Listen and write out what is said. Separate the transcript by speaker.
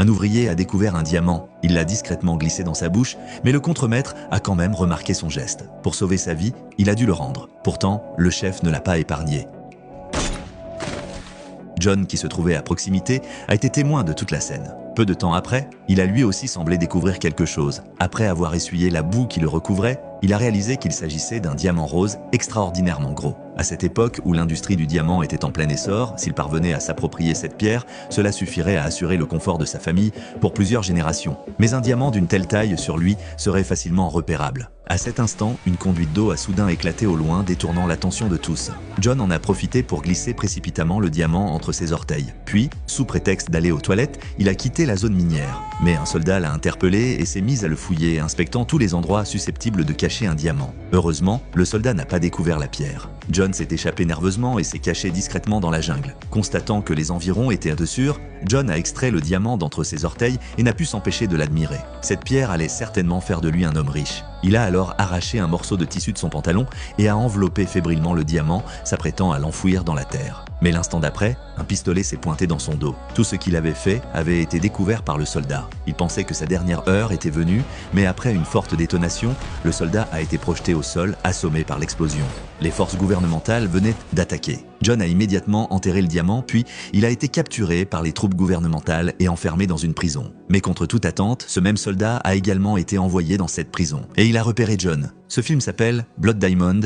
Speaker 1: Un ouvrier a découvert un diamant. Il l'a discrètement glissé dans sa bouche, mais le contremaître a quand même remarqué son geste. Pour sauver sa vie, il a dû le rendre. Pourtant, le chef ne l'a pas épargné. John, qui se trouvait à proximité, a été témoin de toute la scène. Peu de temps après, il a lui aussi semblé découvrir quelque chose. Après avoir essuyé la boue qui le recouvrait, il a réalisé qu'il s'agissait d'un diamant rose extraordinairement gros. À cette époque où l'industrie du diamant était en plein essor, s'il parvenait à s'approprier cette pierre, cela suffirait à assurer le confort de sa famille pour plusieurs générations. Mais un diamant d'une telle taille sur lui serait facilement repérable. À cet instant, une conduite d'eau a soudain éclaté au loin, détournant l'attention de tous. John en a profité pour glisser précipitamment le diamant entre ses orteils. Puis, sous prétexte d'aller aux toilettes, il a quitté la zone minière. Mais un soldat l'a interpellé et s'est mis à le fouiller, inspectant tous les endroits susceptibles de cacher un diamant. Heureusement, le soldat n'a pas découvert la pierre. John s'est échappé nerveusement et s'est caché discrètement dans la jungle. Constatant que les environs étaient de sûrs, John a extrait le diamant d'entre ses orteils et n'a pu s'empêcher de l'admirer. Cette pierre allait certainement faire de lui un homme riche. Il a alors arraché un morceau de tissu de son pantalon et a enveloppé fébrilement le diamant, s'apprêtant à l'enfouir dans la terre. Mais l'instant d'après, un pistolet s'est pointé dans son dos. Tout ce qu'il avait fait avait été découvert par le soldat. Il pensait que sa dernière heure était venue, mais après une forte détonation, le soldat a été projeté au sol, assommé par l'explosion. Les forces gouvernementales venaient d'attaquer. John a immédiatement enterré le diamant, puis il a été capturé par les troupes gouvernementales et enfermé dans une prison. Mais contre toute attente, ce même soldat a également été envoyé dans cette prison. Et il a repéré John. Ce film s'appelle Blood Diamond,